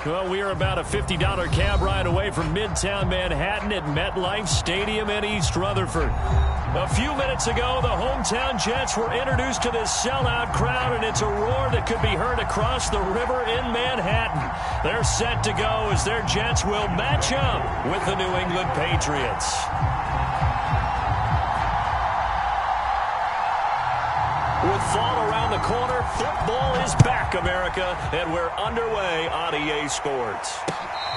Well, we are about a $50 cab ride away from Midtown Manhattan at MetLife Stadium in East Rutherford. A few minutes ago, the hometown Jets were introduced to this sellout crowd, and it's a roar that could be heard across the river in Manhattan. They're set to go as their Jets will match up with the New England Patriots. With fall around the corner, football is back, America, and we're underway on EA Sports.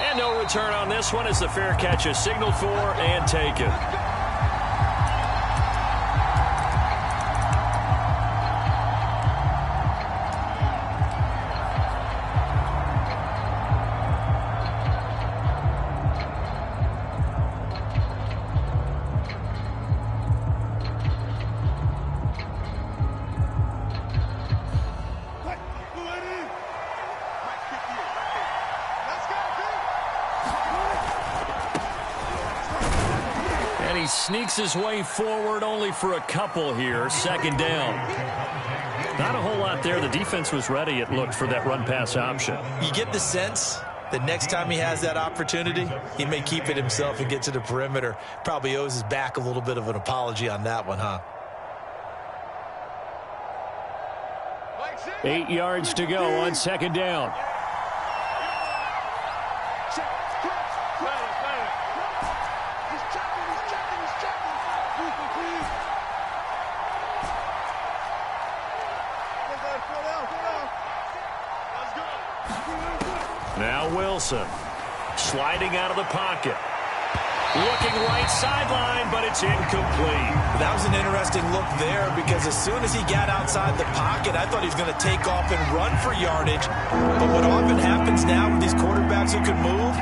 And no return on this one as the fair catch is signaled for and taken. He sneaks his way forward only for a couple here. Second down. Not a whole lot there. The defense was ready, it looked, for that run-pass option. You get the sense that next time he has that opportunity, he may keep it himself and get to the perimeter. Probably owes his back a little bit of an apology on that one, huh? 8 yards to go on second down. Now Wilson, sliding out of the pocket. Looking right sideline, but it's incomplete. That was an interesting look there because as soon as he got outside the pocket, I thought he was going to take off and run for yardage. But what often happens now with these quarterbacks who can move,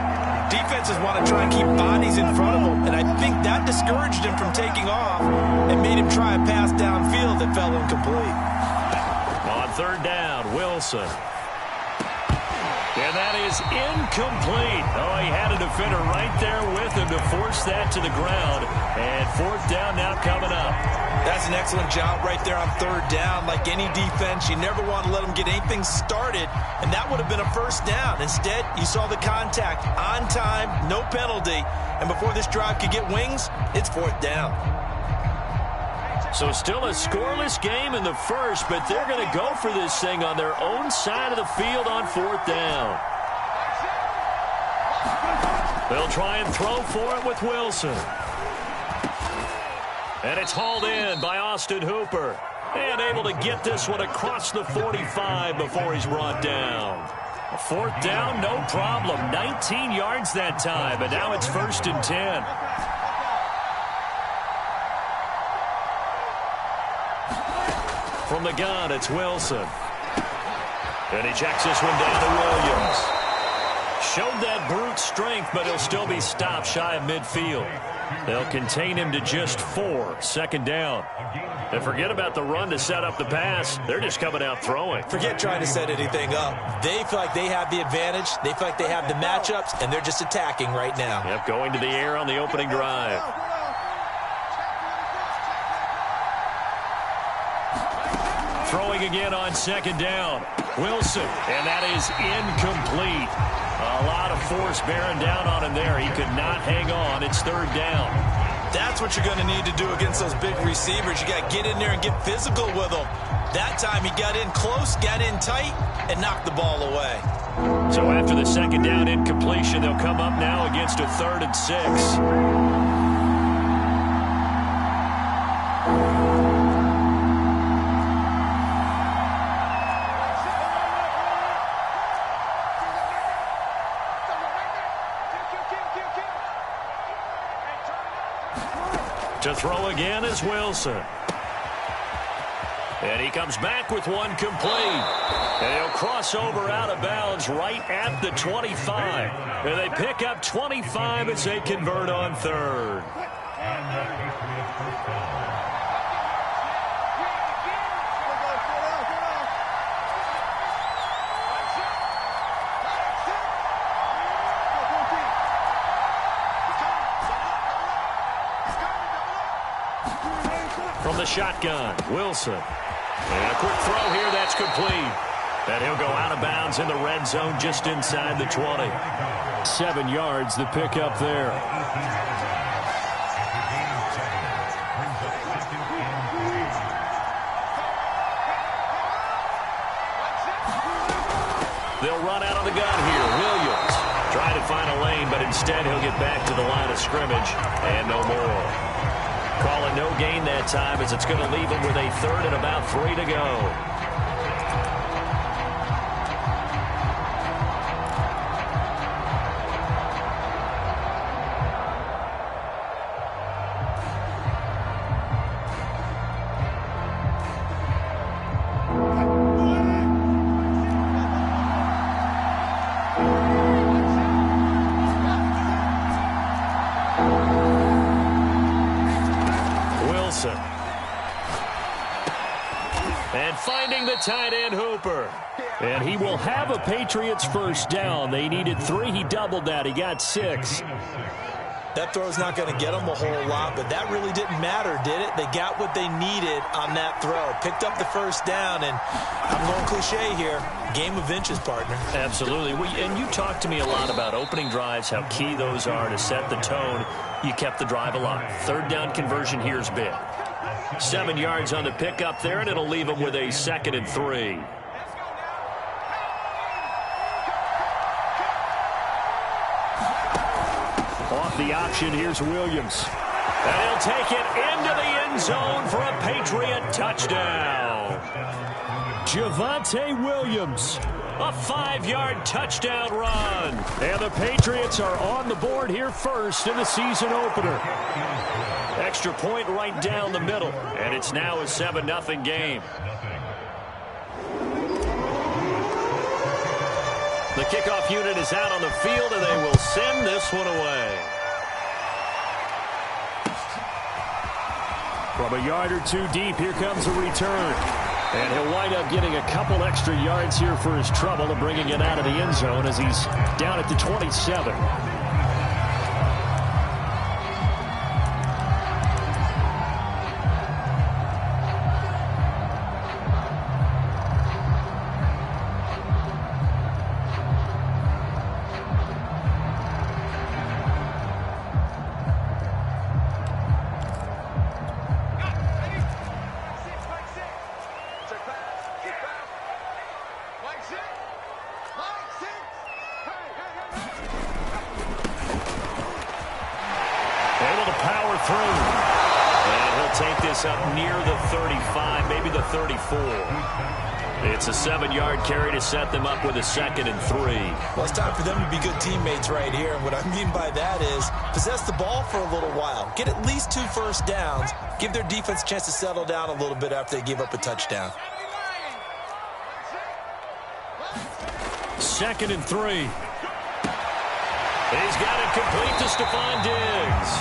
defenses want to try and keep bodies in front of them. And I think that discouraged him from taking off and made him try a pass downfield that fell incomplete. On third down, Wilson. And that is incomplete. Oh, he had a defender right there with him to force that to the ground. And fourth down now coming up. That's an excellent job right there on third down. Like any defense, you never want to let them get anything started, and that would have been a first down. Instead, you saw the contact on time, no penalty, and before this drive could get wings, it's fourth down. So still a scoreless game in the first, but they're going to go for this thing on their own side of the field on fourth down. They'll try and throw for it with Wilson. And it's hauled in by Austin Hooper. And able to get this one across the 45 before he's brought down. Fourth down, no problem. 19 yards that time, but now it's 1st and 10. From the gun, it's Wilson. And he checks this one down to Williams. Showed that brute strength, but he'll still be stopped shy of midfield. They'll contain him to just 4. Second down. And forget about the run to set up the pass. They're just coming out throwing. Forget trying to set anything up. They feel like they have the advantage. They feel like they have the matchups, and they're just attacking right now. Yep, going to the air on the opening drive. Throwing again on second down. Wilson, and that is incomplete. A lot of force bearing down on him there. He could not hang on. It's third down. That's what you're going to need to do against those big receivers. You got to get in there and get physical with them. That time he got in close, got in tight, and knocked the ball away. So after the second down incompletion, they'll come up now against a 3rd and 6. To throw again is Wilson. And he comes back with one complete. And he'll cross over out of bounds right at the 25. And they pick up 25 as they convert on third. From the shotgun, Wilson. And a quick throw here, that's complete. And he'll go out of bounds in the red zone just inside the 20. 7 yards, the pickup there. They'll run out of the gun here. Williams trying to find a lane, but instead he'll get back to the line of scrimmage and no more. Calling no gain that time as it's going to leave him with a third and about 3 to go. And finding the tight end, Hooper. And he will have a Patriots first down. They needed 3. He doubled that. He got 6. That throw's not going to get them a whole lot, but that really didn't matter, did it? They got what they needed on that throw. Picked up the first down, and I'm going cliche here. Game of inches, partner. Absolutely. And you talked to me a lot about opening drives, how key those are to set the tone. You kept the drive alive. Third down conversion here is big. 7 yards on the pickup there, and it'll leave them with a 2nd and 3. Off the option, here's Williams. And he'll take it into the end zone for a Patriot touchdown. Javonte Williams, a 5-yard touchdown run. And the Patriots are on the board here first in the season opener. Extra point right down the middle, and it's now a 7-0 game. The kickoff unit is out on the field, and they will send this one away. From a yard or 2 deep, here comes a return. And he'll wind up getting a couple extra yards here for his trouble and bringing it out of the end zone as he's down at the 27. Able to power through. And he'll take this up near the 35, maybe the 34. It's a 7-yard carry to set them up with a 2nd and 3. Well, it's time for them to be good teammates right here. And what I mean by that is possess the ball for a little while. Get at least 2 first downs. Give their defense a chance to settle down a little bit after they give up a touchdown. 2nd and 3. He's got it complete to Stephon Diggs.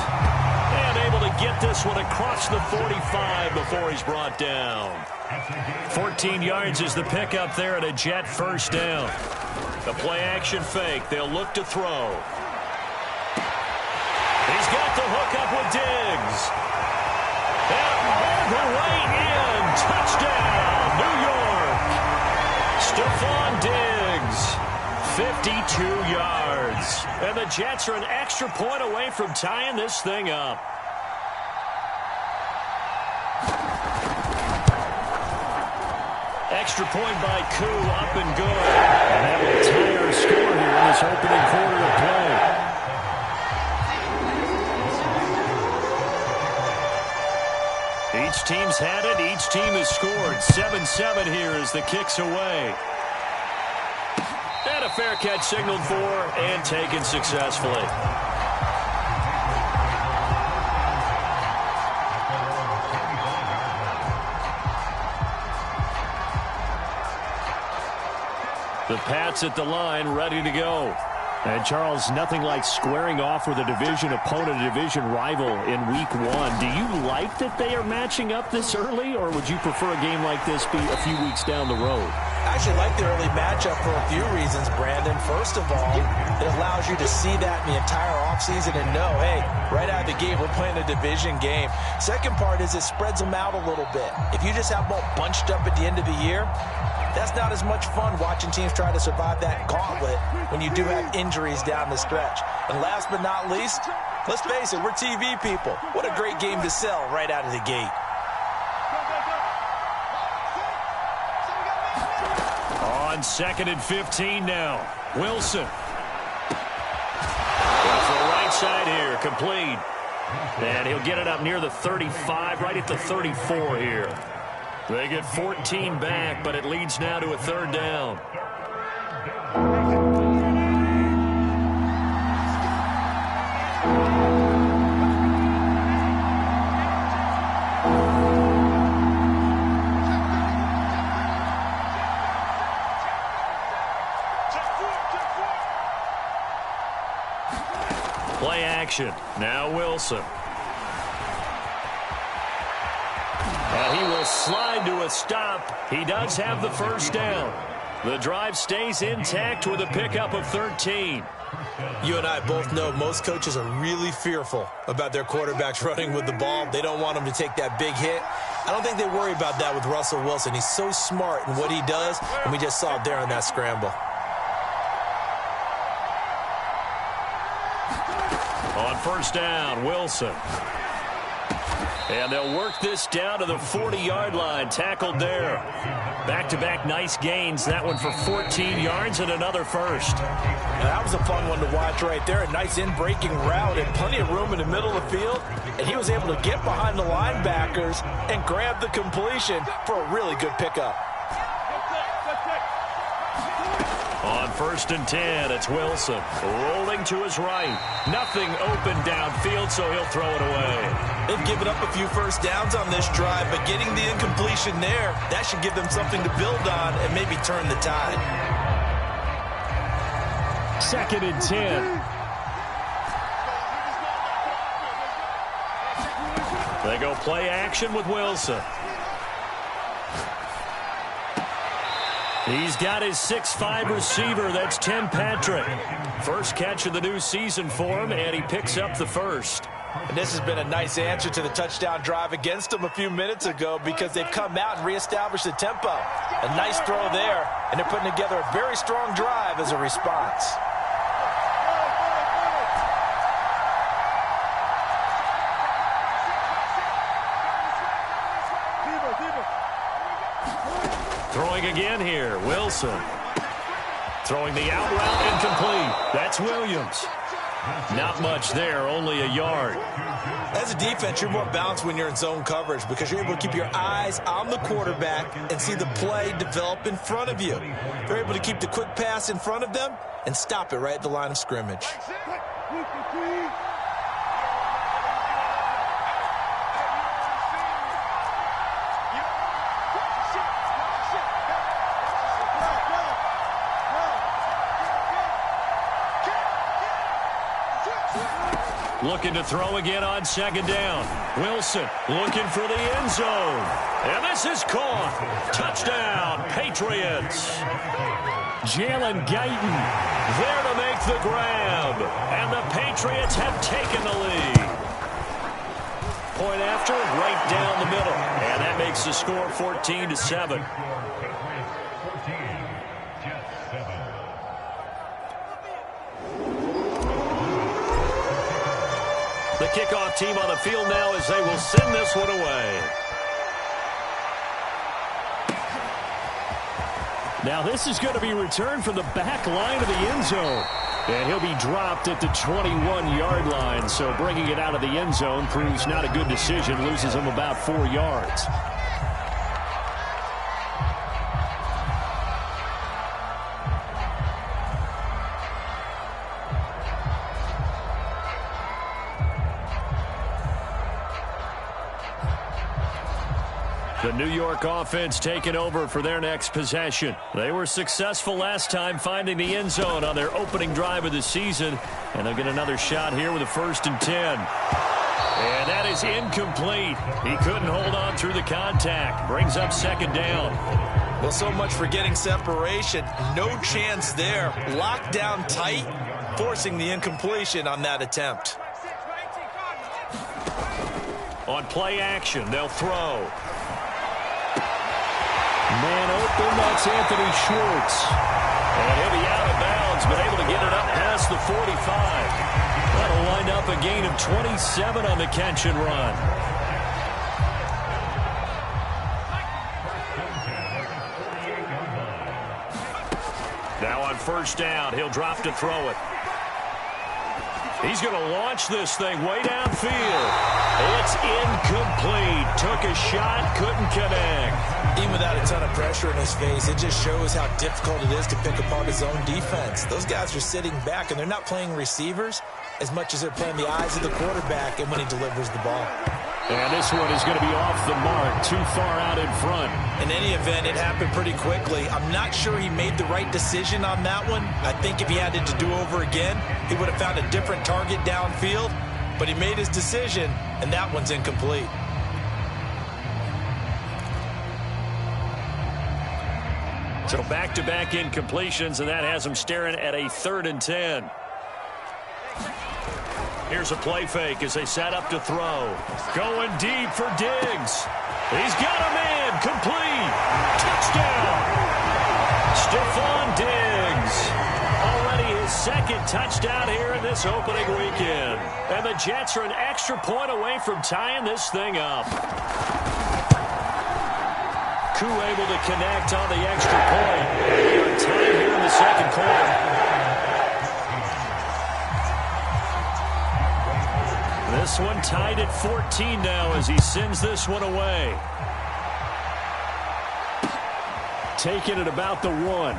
And able to get this one across the 45 before he's brought down. 14 yards is the pickup there at a Jet first down. A play-action fake. They'll look to throw. He's got the hook up with Diggs. And all the way in. Touchdown, New York. Stephon Diggs. 52 yards. And the Jets are an extra point away from tying this thing up. Extra point by Gotw, up and good. And that will tie our score here in this opening quarter of play. Each team's had it. Each team has scored. 7-7 here as the kick's away. And a fair catch signaled for and taken successfully. The Pats at the line, ready to go. And, Charles, nothing like squaring off with a division opponent, a division rival in Week 1. Do you like that they are matching up this early, or would you prefer a game like this be a few weeks down the road? I actually like the early matchup for a few reasons, Brandon. First of all, it allows you to see that in the entire offseason and know, hey, right out of the gate, we're playing a division game. Second part is it spreads them out a little bit. If you just have them all bunched up at the end of the year, that's not as much fun watching teams try to survive that gauntlet when you do have injuries down the stretch. And last but not least, let's face it, we're TV people. What a great game to sell right out of the gate. On 2nd and 15 now. Wilson. Off the right side here, complete. And he'll get it up near the 35, right at the 34 here. They get 14 back, but it leads now to a 3rd down. Play action. Now Wilson. And he will slide to a stop. He does have the 1st down. The drive stays intact with a pickup of 13. You and I both know most coaches are really fearful about their quarterbacks running with the ball. They don't want them to take that big hit. I don't think they worry about that with Russell Wilson. He's so smart in what he does, and we just saw it there on that scramble. On 1st down, Wilson. And they'll work this down to the 40-yard line. Tackled there. Back-to-back nice gains. That one for 14 yards and another 1st. Now, that was a fun one to watch right there. A nice in-breaking route and plenty of room in the middle of the field. And he was able to get behind the linebackers and grab the completion for a really good pickup. On 1st and 10, it's Wilson. Rolling to his right. Nothing open downfield, so he'll throw it away. They've given up a few 1st downs on this drive, but getting the incompletion there, that should give them something to build on and maybe turn the tide. 2nd and 10. They go play action with Wilson. He's got his 6'5" receiver. That's Tim Patrick. First catch of the new season for him, and he picks up the 1st. And this has been a nice answer to the touchdown drive against them a few minutes ago because they've come out and reestablished the tempo. A nice throw there, and they're putting together a very strong drive as a response. Throwing again here, Wilson. Throwing the out route incomplete. That's Williams. Not much there, only a yard. As a defense, you're more balanced when you're in zone coverage because you're able to keep your eyes on the quarterback and see the play develop in front of you. They're able to keep the quick pass in front of them and stop it right at the line of scrimmage. Looking to throw again on 2nd down. Wilson looking for the end zone. And this is caught. Touchdown, Patriots. Jalen Guyton there to make the grab. And the Patriots have taken the lead. Point after, right down the middle. And that makes the score 14-7. The kickoff team on the field now as they will send this one away. Now this is going to be returned from the back line of the end zone. And he'll be dropped at the 21-yard line. So bringing it out of the end zone proves not a good decision. Loses him about 4 yards. The New York offense taking over for their next possession. They were successful last time finding the end zone on their opening drive of the season. And they'll get another shot here with a 1st and 10. And that is incomplete. He couldn't hold on through the contact. Brings up 2nd down. Well, so much for getting separation. No chance there. Locked down tight. forcing the incompletion on that attempt. On play action, they'll throw. Man open, that's Anthony Schwartz. And he'll be out of bounds, but able to get it up past the 45. That'll wind up a gain of 27 on the catch and run. Now on first down, he'll drop to throw it. He's going to launch this thing way downfield. It's incomplete. Took a shot, couldn't connect. Even without a ton of pressure in his face, it just shows how difficult it is to pick apart his own defense. Those guys are sitting back, and they're not playing receivers as much as they're playing the eyes of the quarterback and when he delivers the ball. And this one is going to be off the mark, too far out in front. In any event, it happened pretty quickly. I'm not sure he made the right decision on that one. I think if he had it to do over again, he would have found a different target downfield. But he made his decision, and that one's incomplete. So back-to-back incompletions, and that has him staring at a 3rd and 10. Here's a play fake as they set up to throw. Going deep for Diggs. He's got him in. Complete. Touchdown. Stephon Diggs. Already his 2nd touchdown here in this opening weekend. And the Jets are an extra point away from tying this thing up. Gotw able to connect on the extra point. We are tied here in the 2nd quarter. This one tied at 14 now as he sends this one away. Taking it about the 1.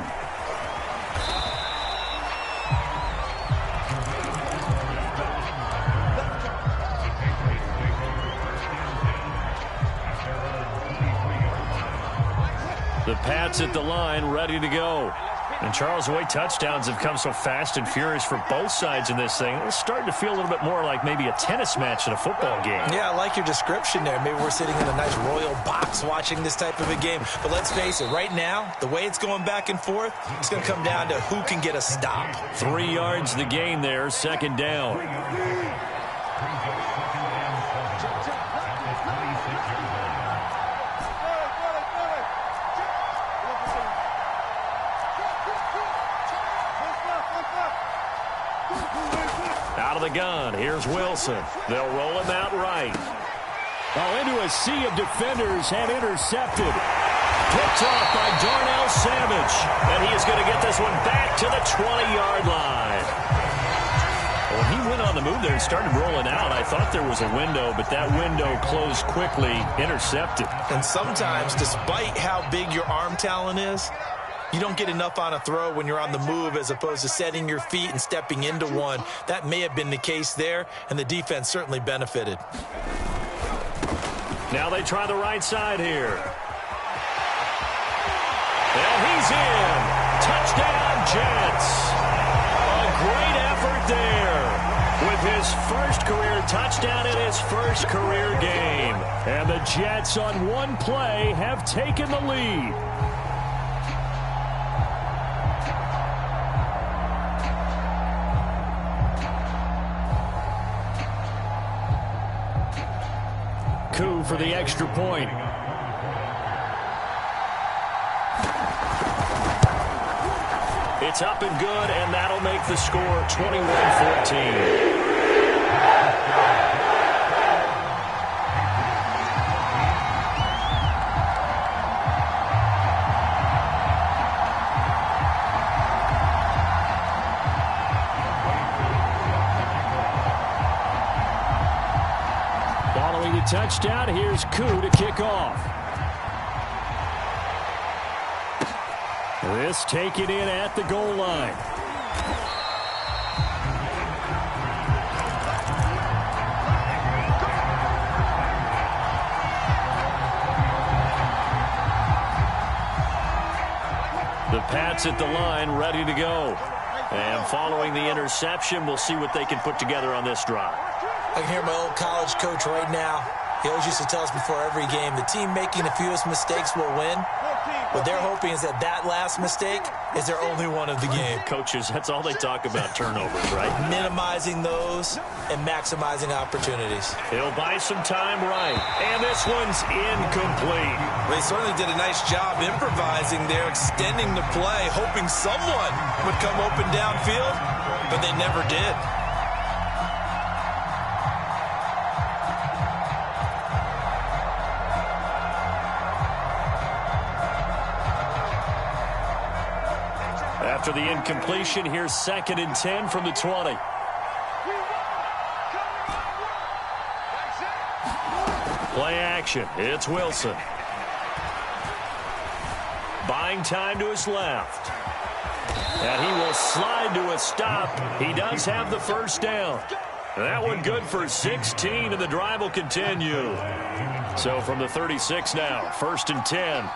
The Pats at the line, ready to go. And Charles, the way touchdowns have come so fast and furious for both sides in this thing, it's starting to feel a little bit more like maybe a tennis match in a football game. Yeah, I like your description there. Maybe we're sitting in a nice royal box watching this type of a game. But let's face it, right now, the way it's going back and forth, it's going to come down to who can get a stop. 3 yards the gain there, 2nd down. Out of the gun, here's Wilson. They'll roll him out right. Oh, into a sea of defenders and intercepted. Picked off by Darnell Savage. And he is going to get this one back to the 20-yard line. Well, he went on the move there and started rolling out. I thought there was a window, but that window closed quickly, intercepted. And sometimes, despite how big your arm talent is, you don't get enough on a throw when you're on the move as opposed to setting your feet and stepping into one. That may have been the case there, and the defense certainly benefited. Now they try the right side here. And he's in. Touchdown, Jets. A great effort there with his first career touchdown in his first career game. And the Jets on one play have taken the lead. Gotw for the extra point. It's up and good, and that'll make the score 21-14. Following the touchdown, here's Gotw to kick off. This taken in at the goal line. The Pats at the line, ready to go. And following the interception, we'll see what they can put together on this drive. I can hear my old college coach right now. He always used to tell us before every game, the team making the fewest mistakes will win. What they're hoping is that that last mistake is their only one of the game. Coaches, that's all they talk about, turnovers, right? Minimizing those and maximizing opportunities. He'll buy some time right. And this one's incomplete. They certainly did a nice job improvising there, extending the play, hoping someone would come open downfield, but they never did. After the incompletion, here's 2nd and 10 from the 20. Play action. It's Wilson. Buying time to his left. And he will slide to a stop. He does have the first down. That one good for 16, and the drive will continue. So from the 36 now, 1st and 10.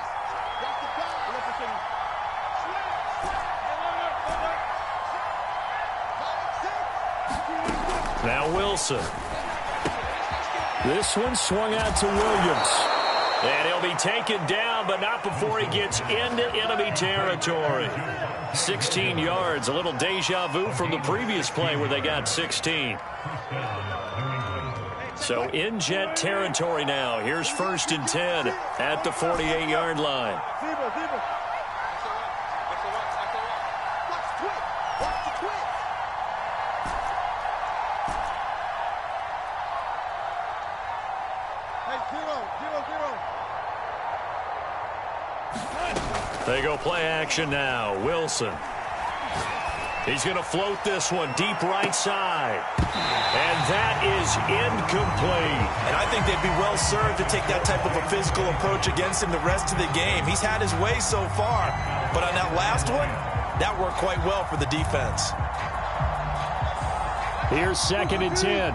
Now Wilson. This one swung out to Williams. And he'll be taken down, but not before he gets into enemy territory. 16 yards, a little deja vu from the previous play where they got 16. So in Jet territory now. Here's 1st and 10 at the 48-yard line. They go play action now. Wilson. He's going to float this one deep right side. And that is incomplete. And I think they'd be well served to take that type of a physical approach against him the rest of the game. He's had his way so far. But on that last one, that worked quite well for the defense. Here's 2nd and 10.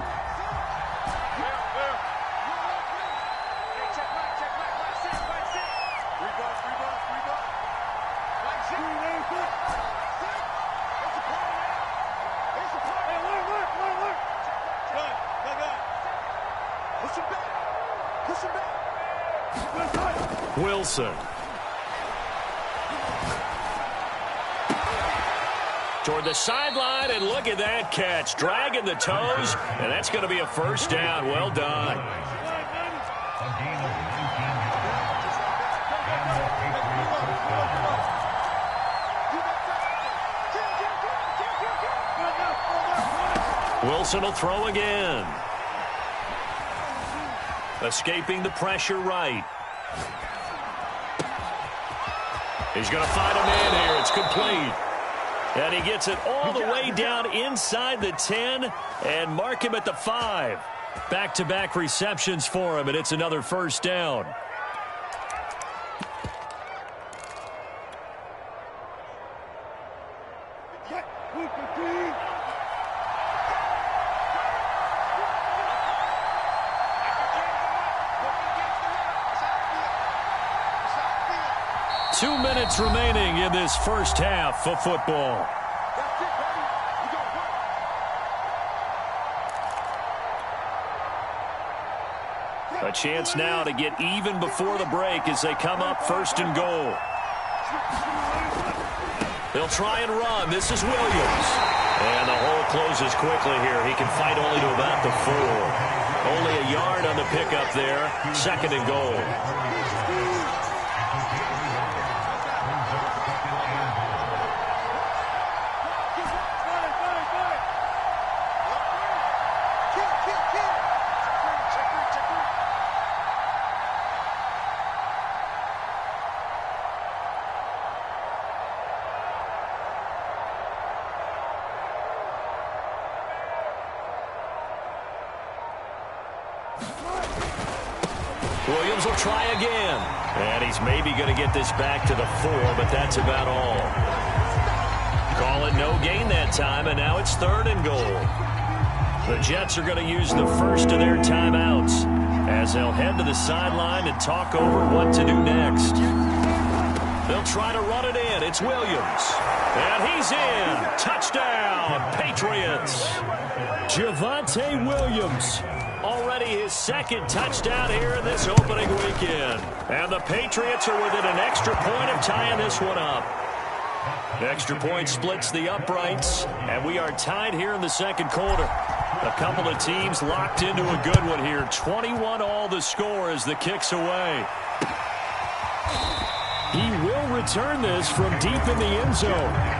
Wilson. Toward the sideline, and look at that catch. Dragging the toes, and that's going to be a first down. Well done. Wilson will throw again. Escaping the pressure right. He's going to find a man here. It's complete. And he gets it all the way down inside the 10 and mark him at the 5. Back-to-back receptions for him, and it's another first down. Two minutes remaining in this first half of football. A chance now to get even before the break as they come up 1st and goal. They'll try and run. This is Williams. And the hole closes quickly here. He can fight only to about the 4. Only a yard on the pickup there. 2nd and goal. Williams will try again. And he's maybe going to get this back to the 4, but that's about all. Call it no gain that time, and now it's 3rd and goal. The Jets are going to use the first of their timeouts as they'll head to the sideline and talk over what to do next. They'll try to run it in. It's Williams. And he's in. Touchdown, Patriots. Javonte Williams already his second touchdown here in this opening weekend. And the Patriots are within an extra point of tying this one up. The extra point splits the uprights, and we are tied here in the second quarter. A couple of teams locked into a good one here. 21-all the score as the kick's away. He will return this from deep in the end zone.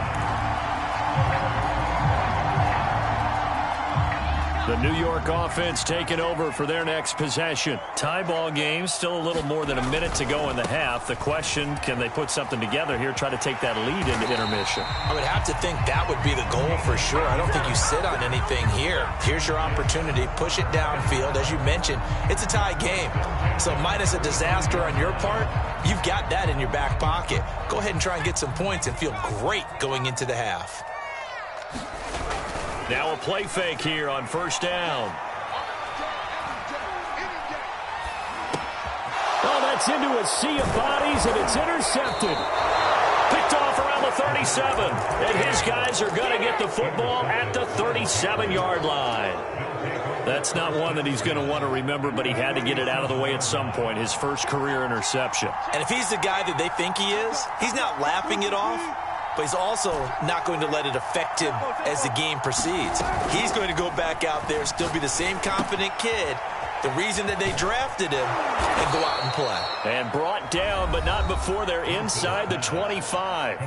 The New York offense taking over for their next possession. Tie ball game, still a little more than a minute to go in the half. The question, can they put something together here, try to take that lead into intermission? I would have to think that would be the goal for sure. I don't think you sit on anything here. Here's your opportunity. Push it downfield. As you mentioned, it's a tie game. So minus a disaster on your part, you've got that in your back pocket. Go ahead and try and get some points and feel great going into the half. Now a play fake here on first down. Oh, that's into a sea of bodies, and it's intercepted. Picked off around the 37. And his guys are going to get the football at the 37-yard line. That's not one that he's going to want to remember, but he had to get it out of the way at some point. His first career interception. And if he's the guy that they think he is, he's not laughing it off. But he's also not going to let it affect him as the game proceeds. He's going to go back out there, still be the same confident kid, the reason that they drafted him, and go out and play. And brought down, but not before they're inside the 25.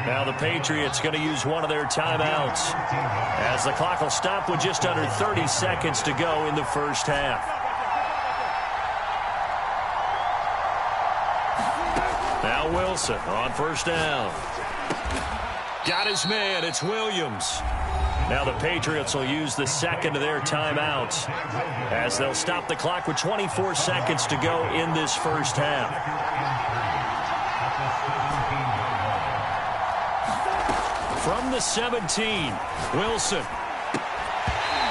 Now the Patriots going to use one of their timeouts, as the clock will stop with just under 30 seconds to go in the first half. Now Wilson on first down. Got his man. It's Williams. Now the Patriots will use the second of their timeouts as they'll stop the clock with 24 seconds to go in this first half. From the 17, Wilson.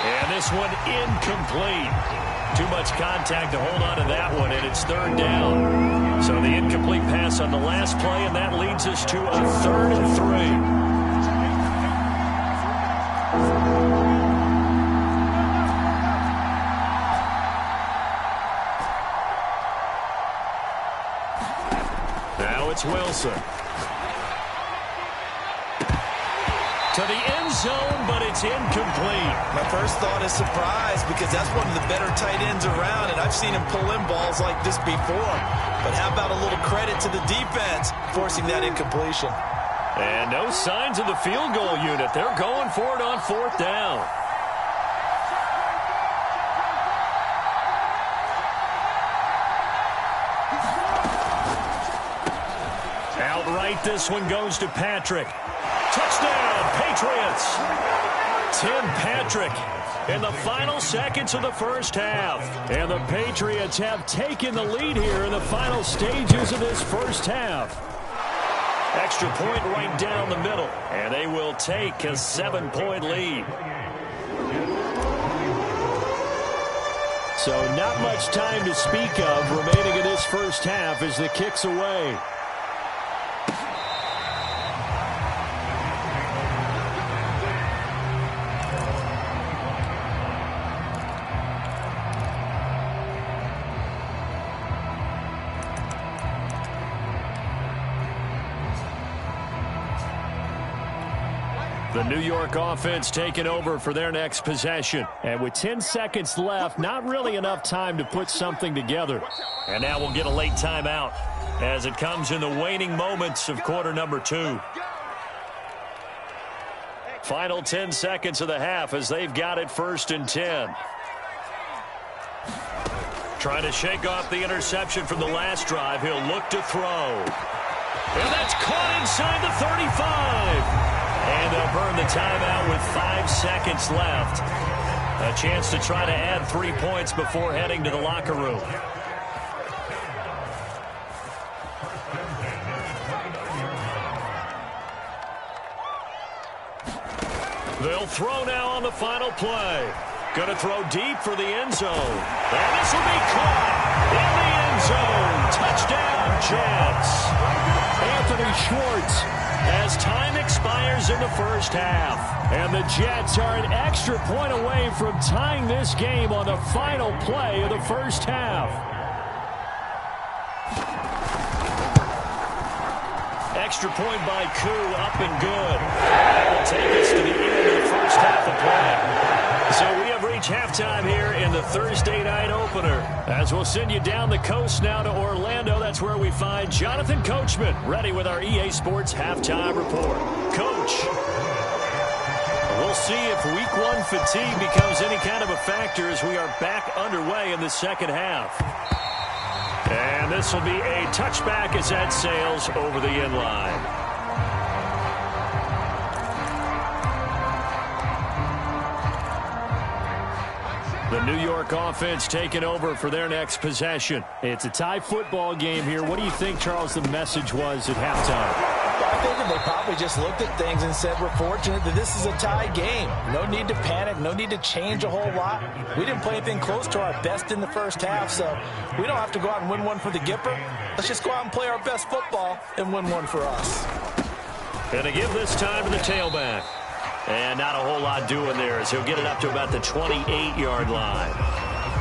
And this one incomplete. Too much contact to hold on to that one, and it's third down. So the incomplete pass on the last play, and that leads us to a 3rd and 3. Now it's Wilson. To the end zone, but it's incomplete. My first thought is surprise, because that's one of the better tight ends around, and I've seen him pull in balls like this before. But how about a little credit to the defense forcing that incompletion? And no signs of the field goal unit. They're going for it on 4th down. Outright, this one goes to Patrick. Touchdown, Patriots. Tim Patrick in the final seconds of the first half. And the Patriots have taken the lead here in the final stages of this first half. Extra point right down the middle. And they will take a 7-point lead. So not much time to speak of remaining in this first half as the kick's away. The New York offense taking over for their next possession. And with 10 seconds left, not really enough time to put something together. And now we'll get a late timeout as it comes in the waning moments of quarter number 2. Final 10 seconds of the half as they've got it 1st and 10. Trying to shake off the interception from the last drive. He'll look to throw. And that's caught inside the 35. And they'll burn the timeout with 5 seconds left. A chance to try to add 3 points before heading to the locker room. They'll throw now on the final play. Going to throw deep for the end zone. And this will be caught in the end zone. Touchdown, Jets. Anthony Schwartz as time expires in the first half. And the Jets are an extra point away from tying this game on the final play of the first half. Extra point by Gotw, up and good. That will take us to the end of the first half of play. So we have reached halftime here in the Thursday night opener. As we'll send you down the coast now to Orlando, that's where we find Jonathan Coachman, ready with our EA Sports halftime report. Coach, we'll see if week one fatigue becomes any kind of a factor as we are back underway in the second half. And this will be a touchback as that sails over the end line. The New York offense taking over for their next possession. It's a tie football game here. What do you think, Charles, the message was at halftime? Well, I think they probably just looked at things and said, we're fortunate that this is a tie game. No need to panic. No need to change a whole lot. We didn't play anything close to our best in the first half, so we don't have to go out and win one for the Gipper. Let's just go out and play our best football and win one for us. Going to give this time to the tailback. And not a whole lot doing there as he'll get it up to about the 28-yard line.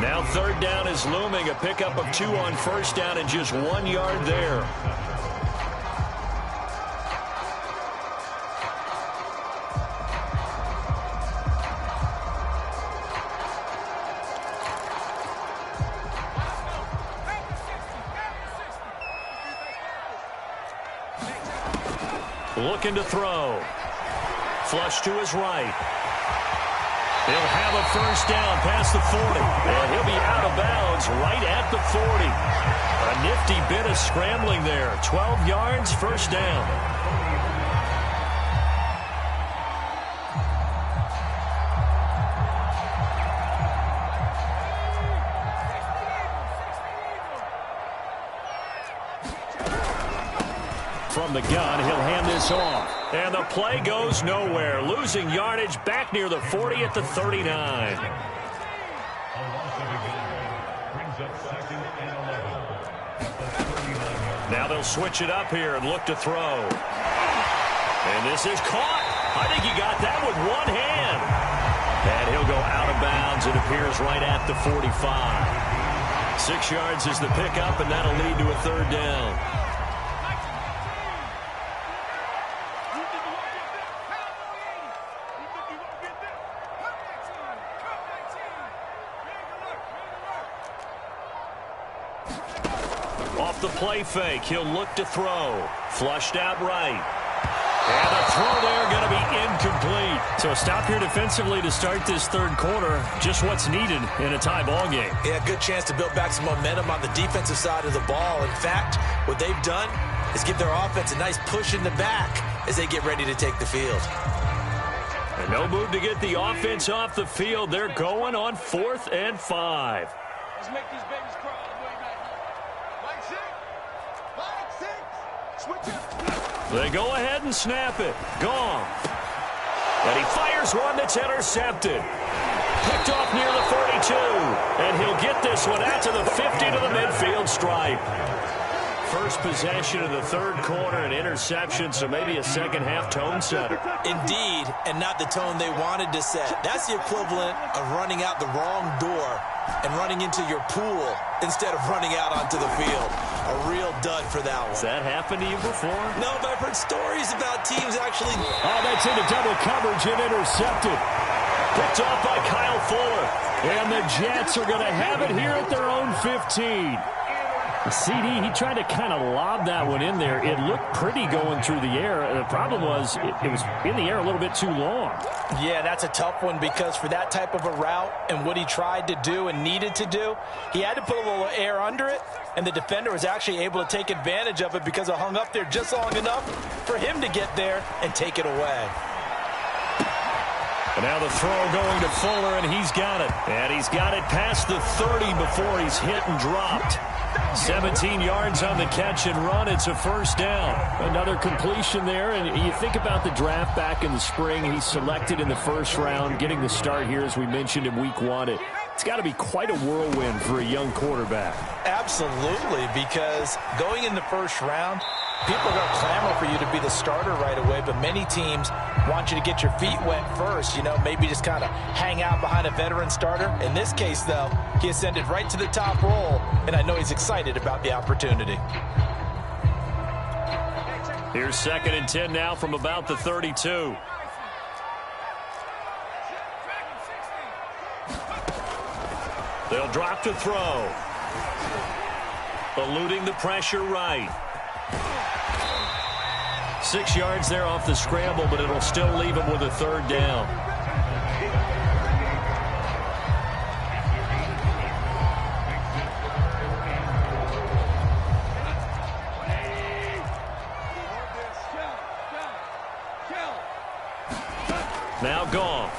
Now third down is looming. A pickup of 2 on first down and just 1 yard there. Looking to throw. Flush to his right. He'll have a first down past the 40. And he'll be out of bounds right at the 40. A nifty bit of scrambling there. 12 yards, first down. From the gun, he'll hand this off. And the play goes nowhere. Losing yardage back near the 40 at the 39. Now they'll switch it up here and look to throw. And this is caught. I think he got that with one hand. And he'll go out of bounds. It appears right at the 45. 6 yards is the pickup, and that'll lead to a third down. Off the play fake, he'll look to throw. Flushed out right. And the throw there going to be incomplete. So a stop here defensively to start this third quarter. Just what's needed in a tie ball game. Yeah, good chance to build back some momentum on the defensive side of the ball. In fact, what they've done is give their offense a nice push in the back as they get ready to take the field. And no move to get the offense off the field. They're going on 4th and 5. Let's make these babies crawl all the way back. Like six. Switch up. They go ahead and snap it. Gone. And he fires one that's intercepted. Picked off near the 42. And he'll get this one out to the 50 to the midfield stripe. First possession of the third quarter, an interception, so maybe a second half tone setter. Indeed, and not the tone they wanted to set. That's the equivalent of running out the wrong door and running into your pool instead of running out onto the field. A real dud for that one. Has that happened to you before? No, but I've heard stories about teams actually. Oh, that's into double coverage and intercepted. Picked off by Kyle Fuller. And the Jets are going to have it here at their own 15. The CD, he tried to kind of lob that one in there. It looked pretty going through the air. The problem was it was in the air a little bit too long. Yeah, that's a tough one because for that type of a route and what he tried to do and needed to do, he had to put a little air under it, and the defender was actually able to take advantage of it because it hung up there just long enough for him to get there and take it away. And now the throw going to Fuller, and he's got it. And he's got it past the 30 before he's hit and dropped. 17 yards on the catch and run. It's a first down. Another completion there. And you think about the draft back in the spring. He's selected in the first round, getting the start here, as we mentioned, in week one. It's got to be quite a whirlwind for a young quarterback. Absolutely, because going in the first round, People are going to clamor for you to be the starter right away, but many teams want you to get your feet wet first, you know, maybe just kind of hang out behind a veteran starter. In this case, though, he ascended right to the top role, and I know he's excited about the opportunity. Here's 2nd and 10 now from about the 32. They'll drop to throw. Eluding the pressure right. 6 yards there off the scramble, but it'll still leave him with a 3rd down. Now Gotw.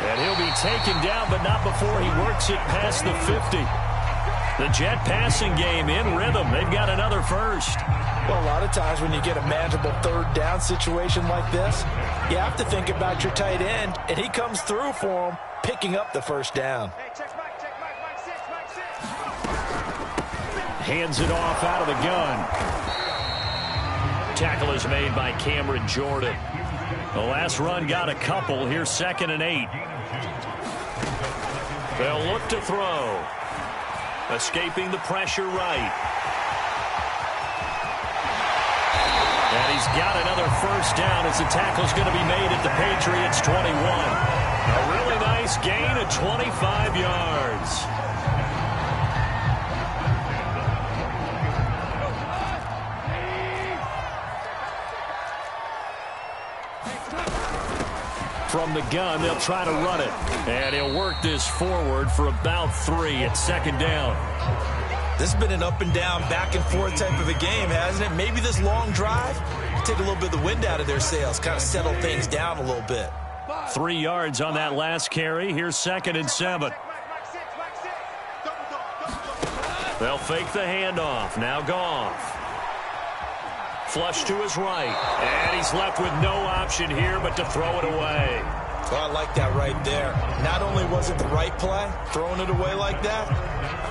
And he'll be taken down, but not before he works it past the 50. The Jet passing game in rhythm. They've got another first. Well, a lot of times when you get a manageable 3rd down situation like this, you have to think about your tight end, and he comes through for him, picking up the 1st down. Hands it off out of the gun. Tackle is made by Cameron Jordan. The last run got a couple. Here's 2nd and 8. They'll look to throw. Escaping the pressure right. And he's got another 1st down as the tackle's going to be made at the Patriots' 21. A really nice gain of 25 yards. From the gun, they'll try to run it. And he'll work this forward for about 3 at 2nd down. This has been an up and down, back and forth type of a game, hasn't it? Maybe this long drive take a little bit of the wind out of their sails, kind of settle things down a little bit. 3 yards on that last carry. Here's 2nd and 7. They'll fake the handoff. Now Gotw. Flush to his right. And he's left with no option here but to throw it away. Well, I like that right there. Not only was it the right play, throwing it away like that,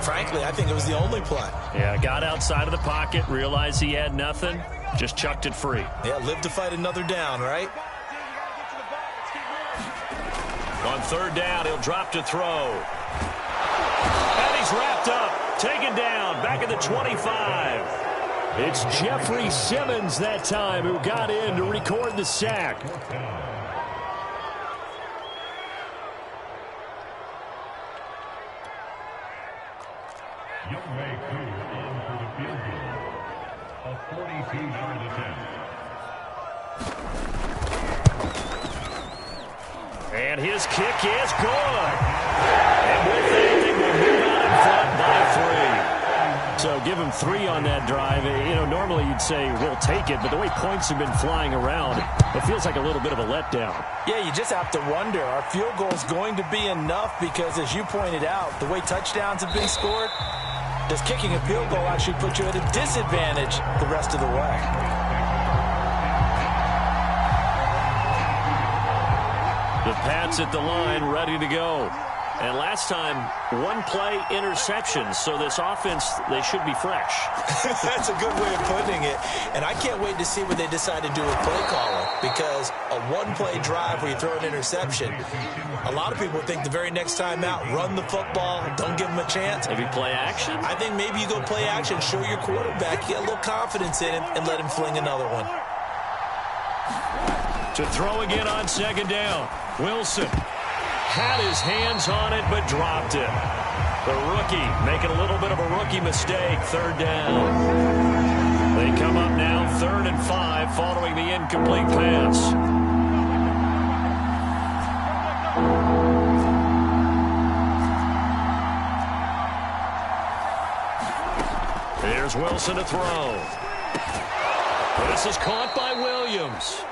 frankly, I think it was the only play. Yeah, got outside of the pocket, realized he had nothing, just chucked it free. Yeah, live to fight another down, right? On 3rd down, he'll drop to throw. And he's wrapped up, taken down, back at the 25. It's Jeffrey Simmons that time who got in to record the sack. And his kick is good. And with that, they will move out in front by 3. So give him 3 on that drive. You know, normally you'd say we'll take it, but the way points have been flying around, it feels like a little bit of a letdown. Yeah, you just have to wonder, are field goals going to be enough? Because as you pointed out, the way touchdowns have been scored, does kicking a field goal actually put you at a disadvantage the rest of the way? The Pats at the line, ready to go. And last time, 1 play interception, so this offense, they should be fresh. That's a good way of putting it. And I can't wait to see what they decide to do with play calling, because a 1-play drive where you throw an interception, a lot of people think the very next time out, run the football, don't give them a chance. Maybe play action? I think maybe you go play action, show your quarterback, get a little confidence in him, and let him fling another one. To throw again on 2nd down. Wilson had his hands on it, but dropped it. The rookie making a little bit of a rookie mistake. 3rd down. They come up now 3rd and 5 following the incomplete pass. Here's Wilson to throw. This is caught by Williams.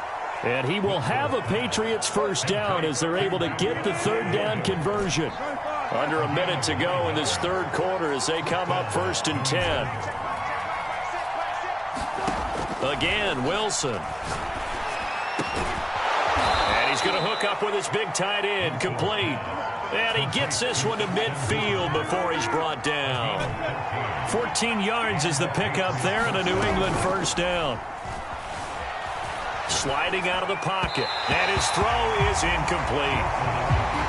And he will have a Patriots 1st down as they're able to get the 3rd down conversion. Under a minute to go in this 3rd quarter as they come up 1st and 10. Again, Wilson. And he's going to hook up with his big tight end. Complete. And he gets this one to midfield before he's brought down. 14 yards is the pickup there and a New England first down. Sliding out of the pocket. And his throw is incomplete.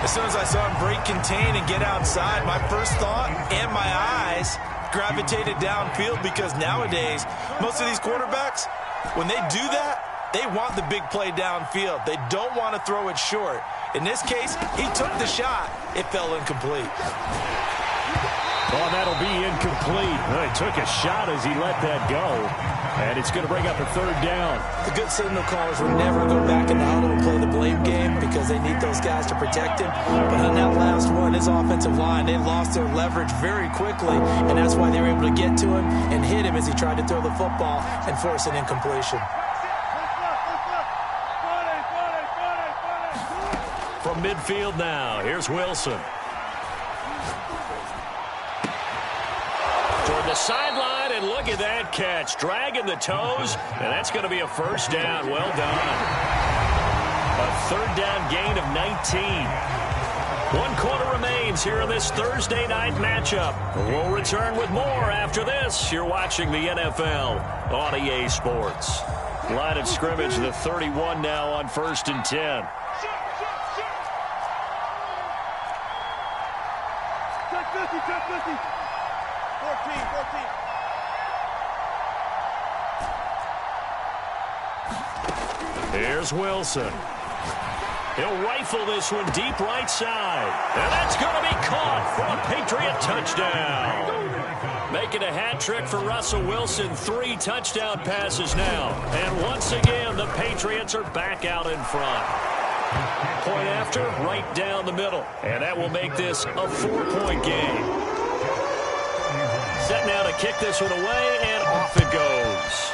As soon as I saw him break contain and get outside, my first thought and my eyes gravitated downfield, because nowadays, most of these quarterbacks, when they do that, they want the big play downfield. They don't want to throw it short. In this case, he took the shot. It fell incomplete. Oh, that'll be incomplete. Well, he took a shot as he let that go. And it's going to bring up a third down. The good signal callers will never go back in the huddle and play the blame game because they need those guys to protect him. But on that last one, his offensive line, they lost their leverage very quickly, and that's why they were able to get to him and hit him as he tried to throw the football and force an incompletion. From midfield now, here's Wilson. Toward the sideline, and look at that catch. Dragging the toes, and that's going to be a first down. Well done. A third down gain of 19. 1 quarter remains here in this Thursday night matchup. We'll return with more after this. You're watching the NFL on EA Sports. Line of scrimmage, the 31 now on 1st and 10. Check 50. 14. Here's Wilson. He'll rifle this one deep right side. And that's going to be caught for a Patriot touchdown. Making a hat trick for Russell Wilson. 3 touchdown passes now. And once again, the Patriots are back out in front. Point after, right down the middle. And that will make this a 4-point game. Set now to kick this one away, and off it goes.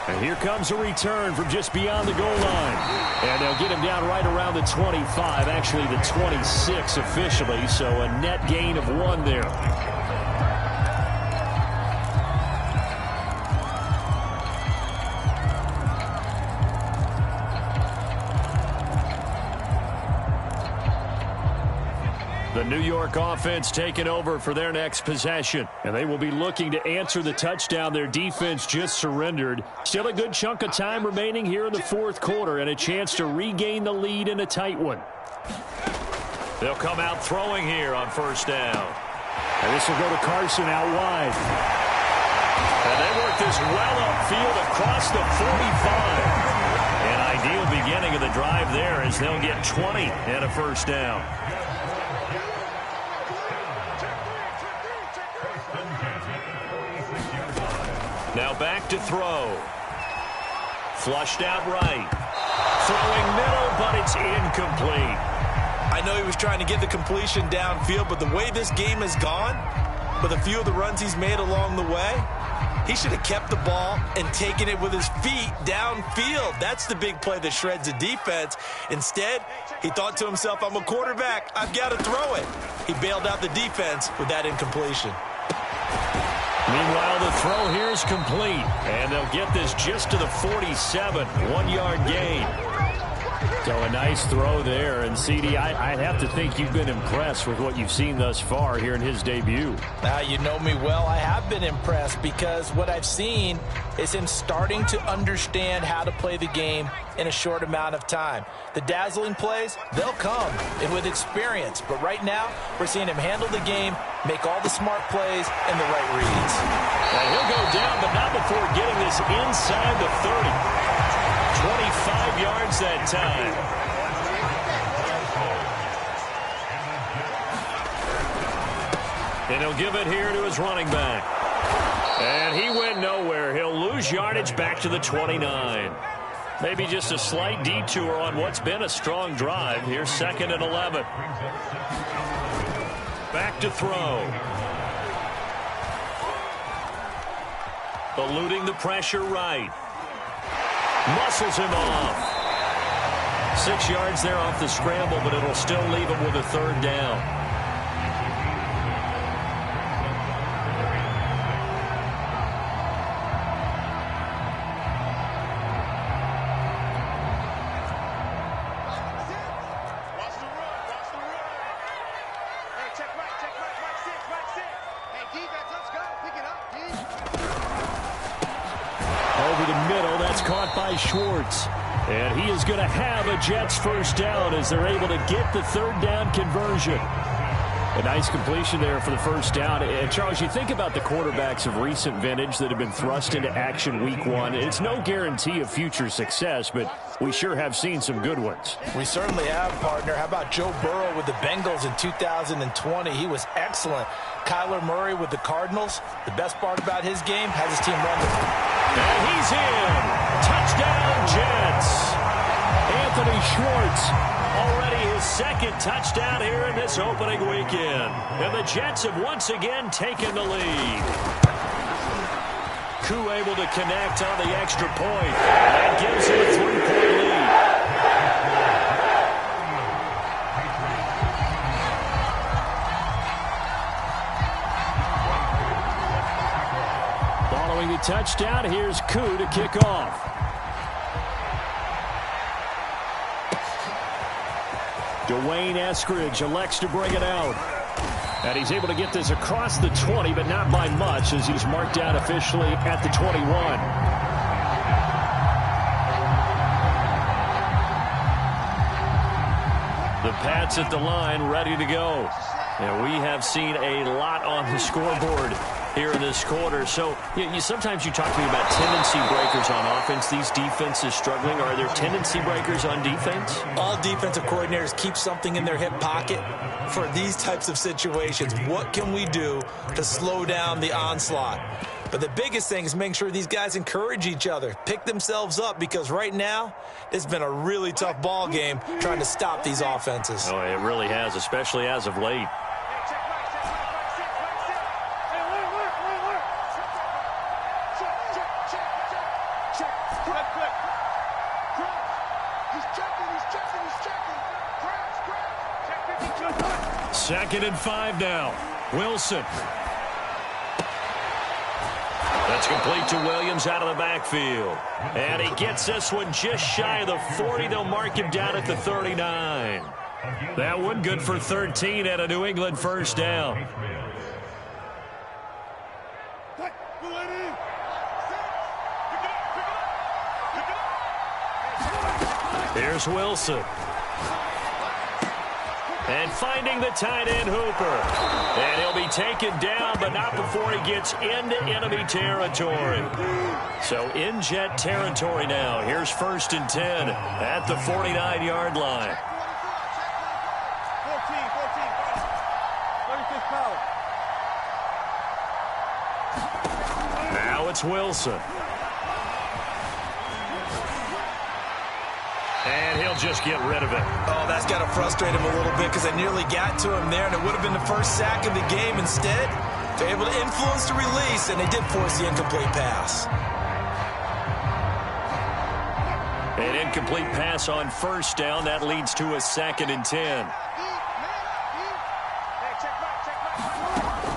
And here comes a return from just beyond the goal line. And they'll get him down right around the 25, actually the 26 officially, so a net gain of 1 there. The New York offense taking over for their next possession. And they will be looking to answer the touchdown their defense just surrendered. Still a good chunk of time remaining here in the 4th quarter and a chance to regain the lead in a tight one. They'll come out throwing here on 1st down. And this will go to Carson out wide. And they work this well upfield across the 45. An ideal beginning of the drive there as they'll get 20 and a 1st down. Now back to throw. Flushed out right. Throwing middle, but it's incomplete. I know he was trying to get the completion downfield, but the way this game has gone, with a few of the runs he's made along the way, he should have kept the ball and taken it with his feet downfield. That's the big play that shreds the defense. Instead, he thought to himself, I'm a quarterback. I've got to throw it. He bailed out the defense with that incompletion. Meanwhile, the throw here is complete, and they'll get this just to the 47, 1-yard gain. So a nice throw there, and CD, I'd have to think you've been impressed with what you've seen thus far here in his debut. You know me well. I have been impressed because what I've seen is him starting to understand how to play the game in a short amount of time. The dazzling plays, they'll come, and with experience. But right now, we're seeing him handle the game, make all the smart plays, and the right reads. And he'll go down, but not before getting this inside the 30. 25 yards that time. And he'll give it here to his running back. And he went nowhere. He'll lose yardage back to the 29. Maybe just a slight detour on what's been a strong drive. Here's 2nd and 11. Back to throw. Eluding the pressure right. Muscles him off. 6 yards there off the scramble, but it'll still leave him with a 3rd down. caught by Schwartz. And he is going to have a Jets first down as they're able to get the third down conversion. A nice completion there for the first down. And, Charles, you think about the quarterbacks of recent vintage that have been thrust into action week one. It's no guarantee of future success, but we sure have seen some good ones. We certainly have, partner. How about Joe Burrow with the Bengals in 2020? He was excellent. Kyler Murray with the Cardinals. The best part about his game, has his team run the... And he's in. Touchdown, Jets. Anthony Schwartz, already his second touchdown here in this opening weekend. And the Jets have once again taken the lead. Gotw able to connect on the extra point. That gives him a 3-point lead. Following the touchdown, here's Gotw to kick off. Dwayne Eskridge elects to bring it out. And he's able to get this across the 20, but not by much, as he's marked out officially at the 21. The Pats at the line, ready to go. And we have seen a lot on the scoreboard here in this quarter. So sometimes you talk to me about tendency breakers on offense. These defenses struggling. Are there tendency breakers on defense? All defensive coordinators keep something in their hip pocket for these types of situations. What can we do to slow down the onslaught? But the biggest thing is making sure these guys encourage each other, pick themselves up, because right now it's been a really tough ball game trying to stop these offenses. Oh, it really has, especially as of late. Second and 5 now. Wilson. That's complete to Williams out of the backfield. And he gets this one just shy of the 40. They'll mark him down at the 39. That one good for 13 at a New England first down. Here's Wilson. And finding the tight end Hooper. And he'll be taken down, but not before he gets into enemy territory. So in Jet territory now. Here's 1st and 10 at the 49-yard line. 36 power. Now it's Wilson. And he'll just get rid of it. Oh, that's got to frustrate him a little bit, because they nearly got to him there, and it would have been the first sack of the game. Instead, they're able to influence the release, and they did force the incomplete pass. An incomplete pass on first down. That leads to a 2nd and 10.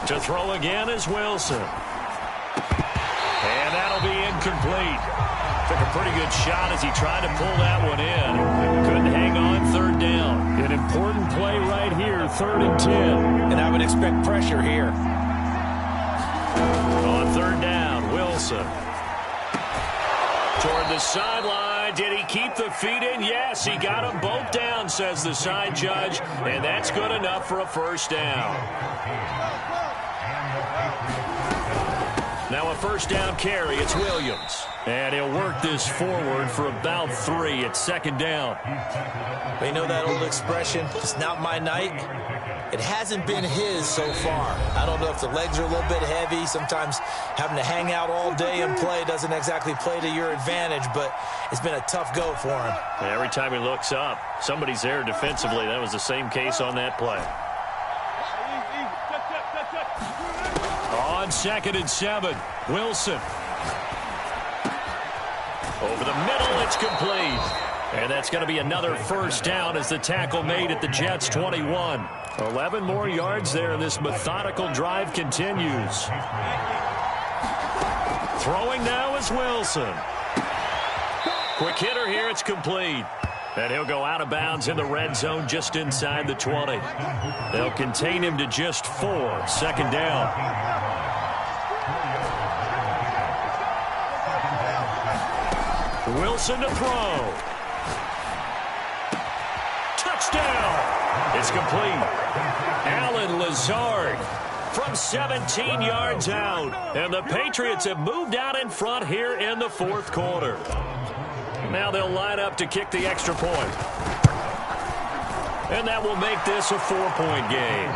To throw again is Wilson. And that'll be incomplete. Took a pretty good shot as he tried to pull that one in. Couldn't hang on 3rd down. An important play right here, 3rd and 10. And I would expect pressure here. On 3rd down, Wilson. Toward the sideline. Did he keep the feet in? Yes, he got them both down, says the side judge. And that's good enough for a first down. Now a first down carry. It's Williams. And he'll work this forward for about 3 at 2nd down. You know that old expression, it's not my night? It hasn't been his so far. I don't know if the legs are a little bit heavy. Sometimes having to hang out all day and play doesn't exactly play to your advantage, but it's been a tough go for him. And every time he looks up, somebody's there defensively. That was the same case on that play. On 2nd and 7, Wilson. Over the middle, it's complete. And that's going to be another first down as the tackle made at the Jets' 21. 11 more yards there, and this methodical drive continues. Throwing now is Wilson. Quick hitter here, it's complete. And he'll go out of bounds in the red zone just inside the 20. They'll contain him to just 4, 2nd down. Wilson to throw. Touchdown. It's complete. Allen Lazard from 17 yards out. And the Patriots have moved out in front here in the fourth quarter. Now they'll line up to kick the extra point. And that will make this a 4-point game.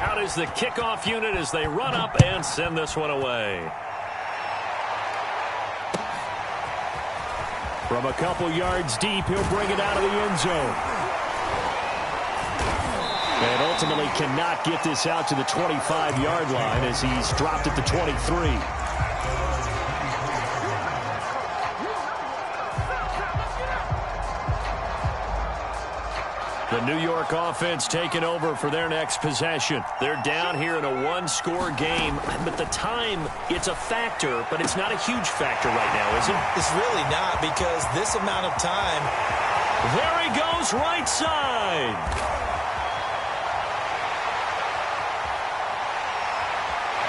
Out is the kickoff unit as they run up and send this one away. From a couple yards deep, he'll bring it out of the end zone. And ultimately cannot get this out to the 25-yard line as he's dropped at the 23. The New York offense taking over for their next possession. They're down here in a one-score game, but the time, it's a factor, but it's not a huge factor right now, is it? It's really not, because this amount of time. There he goes, right side.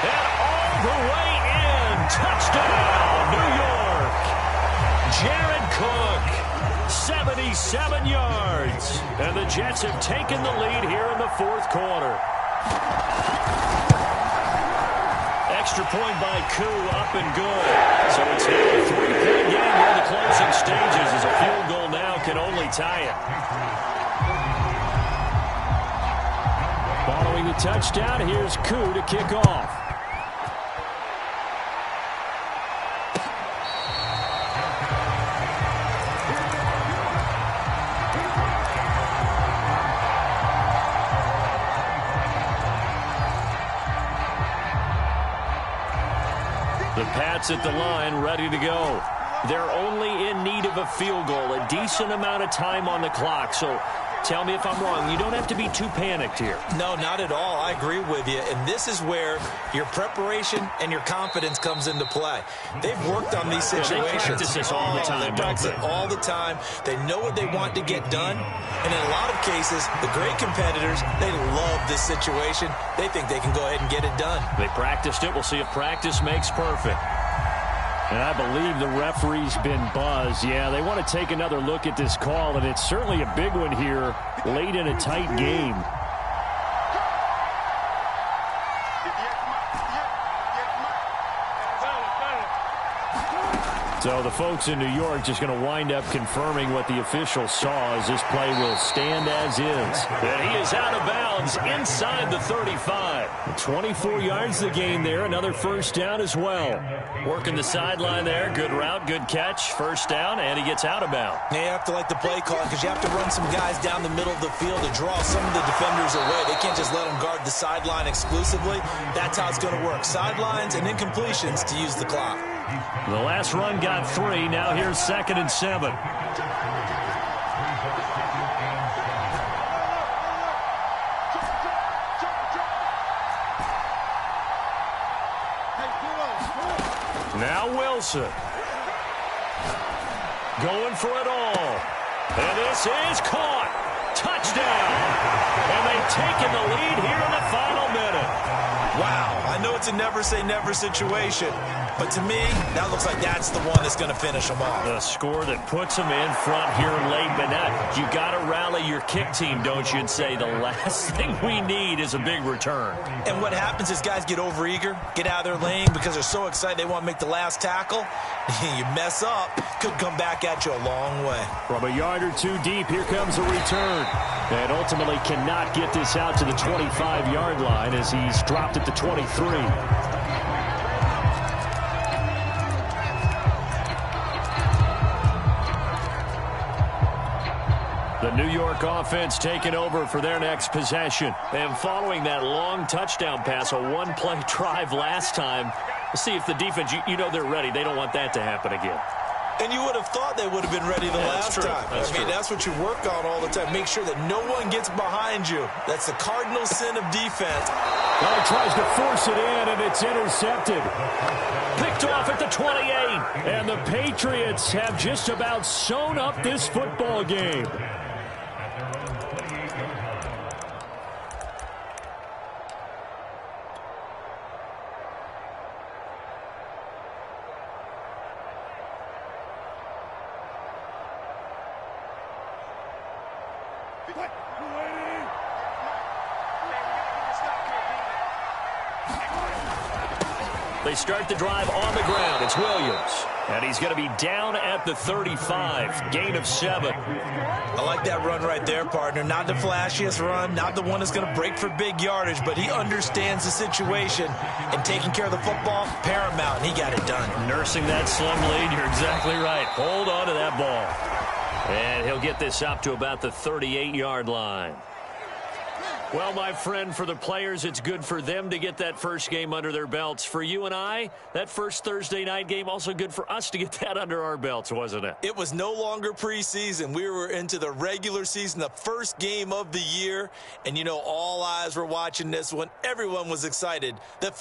And all the way in. Touchdown, New York. Jared Cook. 77 yards. And the Jets have taken the lead here in the fourth quarter. Extra point by Gotw, up and good. So it's now a 3-point game here in the closing stages as a field goal now can only tie it. Following the touchdown, here's Gotw to kick off. The Pats at the line, ready to go. They're only in need of a field goal, a decent amount of time on the clock. So tell me if I'm wrong. You don't have to be too panicked here. No, not at all. I agree with you. And this is where your preparation and your confidence comes into play. They've worked on these situations. They practice this all the time, They practice it all the time. They know what they want to get done. And in a lot of cases, the great competitors, they love this situation. They think they can go ahead and get it done. They practiced it. We'll see if practice makes perfect. And I believe the referee's been buzzed. Yeah, they want to take another look at this call, and it's certainly a big one here late in a tight game. So the folks in New York just going to wind up confirming what the officials saw as this play will stand as is. And he is out of bounds inside the 35. 24 yards the gain there. Another first down as well. Working the sideline there. Good route, good catch. First down, and he gets out of bounds. Now you have to like the play call because you have to run some guys down the middle of the field to draw some of the defenders away. They can't just let them guard the sideline exclusively. That's how it's going to work. Sidelines and incompletions to use the clock. The last run got 3. Now here's 2nd and 7. Now Wilson. Going for it all. And this is caught. Touchdown. And they've taken the lead here in the final minute. Wow, I know it's a never-say-never situation, but to me, that looks like that's the one that's going to finish them off. The score that puts them in front here late, but now you got to rally your kick team, don't you, and say the last thing we need is a big return. And what happens is guys get overeager, get out of their lane because they're so excited they want to make the last tackle. You mess up, could come back at you a long way. From a yard or two deep, here comes a return. And ultimately cannot get this out to the 25-yard line as he's dropped at the 23. The New York offense taking over for their next possession. And following that long touchdown pass, a one-play drive last time, let's see if the defense, you know they're ready. They don't want that to happen again. And you would have thought they would have been ready the last time. That's what you work on all the time. Make sure that no one gets behind you. That's the cardinal sin of defense. Well, he tries to force it in, and it's intercepted. Picked off at the 28. And the Patriots have just about sewn up this football game. They start the drive on the ground. It's Williams. And he's going to be down at the 35. Gain of 7. I like that run right there, partner. Not the flashiest run, not the one that's going to break for big yardage, but he understands the situation, and taking care of the football, paramount, and he got it done. Nursing that slim lead, you're exactly right. Hold on to that ball. And he'll get this up to about the 38-yard line. Well, my friend, for the players, it's good for them to get that first game under their belts. For you and I, that first Thursday night game, also good for us to get that under our belts, wasn't it? It was no longer preseason. We were into the regular season, the first game of the year. And, you know, all eyes were watching this one. Everyone was excited that